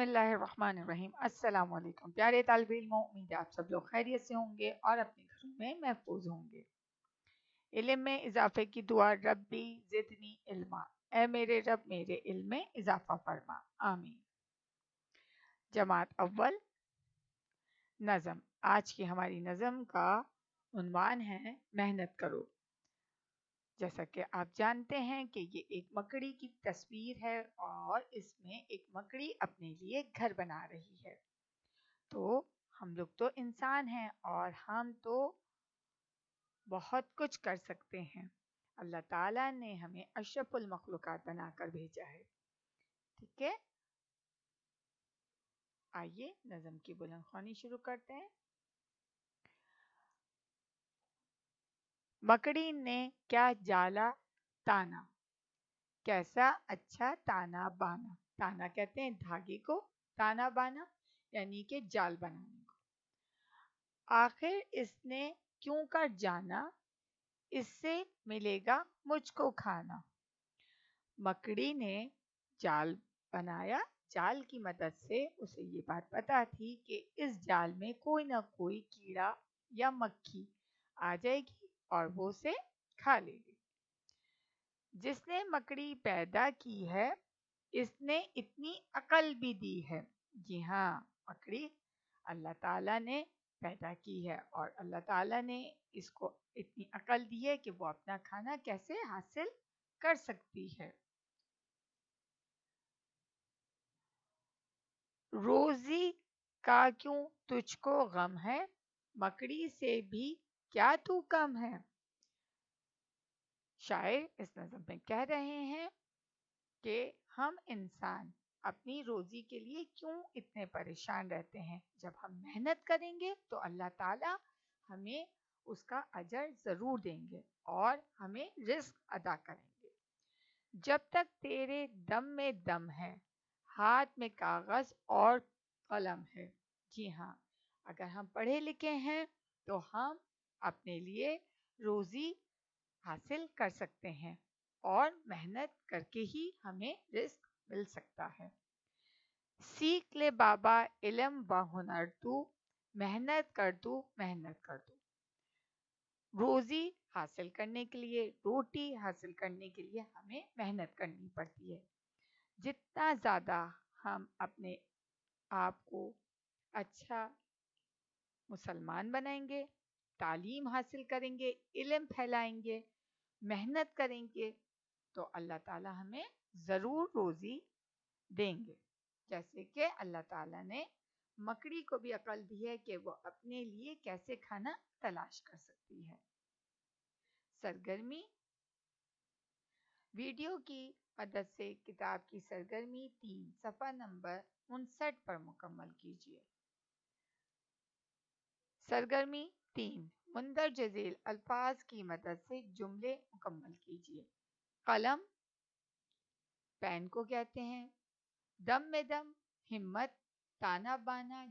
बिस्मिल्लाहिर्रहमानिर्रहीम। अस्सलाम वालेकुम प्यारे तालिब इल्मों, उम्मीद है आप सब लोग खैरियत से होंगे और अपने घरों में महफूज होंगे। इल्म में इजाफे की दुआ, रब्बी ज़िदनी इल्मा, ए मेरे रब मेरे इल्म में इजाफा फरमा, आमीन। जमात अव्वल नज़म। आज की हमारी नज़म का उन्वान है मेहनत करो। जैसा कि आप जानते हैं कि ये एक मकड़ी की तस्वीर है और इसमें एक मकड़ी अपने लिए घर बना रही है। तो हम लोग तो इंसान हैं और हम तो बहुत कुछ कर सकते हैं। अल्लाह ताला ने हमें अशरफुल मखलूकात बनाकर भेजा है। ठीक है, आइए नज़म की बुलंद ख्वानी शुरू करते हैं। मकड़ी ने क्या जाला ताना, कैसा अच्छा ताना बाना। ताना कहते हैं धागे को, ताना बाना यानी कि जाल बनाने को। आखिर इसने क्यों कर जाना, इससे मिलेगा मुझको खाना। मकड़ी ने जाल बनाया। जाल की मदद से उसे ये बात पता थी कि इस जाल में कोई ना कोई कीड़ा या मक्खी आ जाएगी और वो उसे खा लेगी। जिसने मकड़ी पैदा की है, इसने इतनी अकल भी दी है। जी हाँ, मकड़ी अल्लाह ताला ने पैदा की है और अल्लाह ताला ने इसको इतनी अकल दी है कि वो अपना खाना कैसे हासिल कर सकती है। रोजी का क्यों तुझको गम है, मकड़ी से भी क्या तू कम है। शायर इस नज़म में कह रहे हैं कि हम इंसान अपनी रोजी के लिए क्यों इतने परेशान रहते हैं। जब हम मेहनत करेंगे तो अल्लाह ताला हमें उसका अजर ज़रूर देंगे और हमें रिस्क अदा करेंगे। जब तक तेरे दम में दम है, हाथ में कागज़ और कलम है। जी हाँ, अगर हम पढ़े लिखे हैं तो हम अपने लिए रोज़ी हासिल कर सकते हैं और मेहनत करके ही हमें रिस्क मिल सकता है। सीख ले बाबा इल्म व हुनर तू, मेहनत कर तू मेहनत कर तू। रोजी हासिल करने के लिए, रोटी हासिल करने के लिए हमें मेहनत करनी पड़ती है। जितना ज़्यादा हम अपने आप को अच्छा मुसलमान बनाएंगे, तालीम हासिल करेंगे, इल्म फैलाएंगे, मेहनत करेंगे तो अल्लाह ताला हमें ज़रूर रोज़ी देंगे। जैसे कि अल्लाह ताला ने मकड़ी को भी अकल दी है कि वो अपने लिए कैसे खाना तलाश कर सकती है। सरगर्मी। वीडियो की मदद से किताब की सरगर्मी 3 सफ़ा नंबर 59 पर मुकम्मल कीजिए। सरगर्मी 3, मुंदरज झेल अल्फाज की मदद से जुमले मुकम्मल कीजिए। कलम पेन को कहते हैं। दम में दम, हिम्मत, ताना बाना,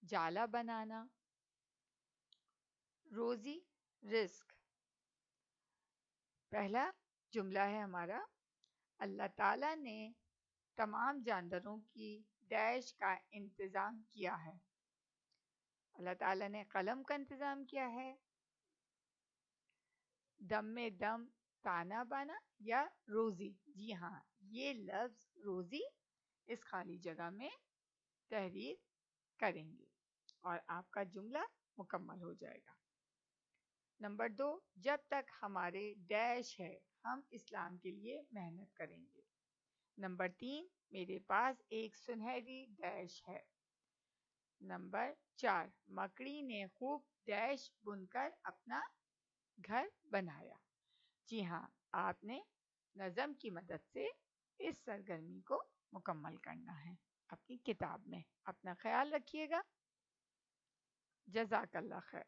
जाला बनाना। रोजी रिस्क। पहला जुमला है हमारा, अल्लाह ताला ने तमाम जानवरों की डैश का इंतज़ाम किया है। अल्लाह ताला ने कलम का इंतज़ाम किया है। दम में दम, ताना बाना या रोज़ी। जी हाँ, ये लफ्ज़ रोज़ी इस खाली जगह में तहरीर करेंगे और आपका जुमला मुकम्मल हो जाएगा। नंबर 2, जब तक हमारे डैश है हम इस्लाम के लिए मेहनत करेंगे। नंबर 3, मेरे पास एक सुनहरी डैश है। नंबर 4, मकड़ी ने खूब डैश बुनकर अपना घर बनाया। जी हाँ, आपने नज़म की मदद से इस सरगर्मी को मुकम्मल करना है अपनी किताब में। अपना ख्याल रखिएगा। जज़ाकल्लाह खैर।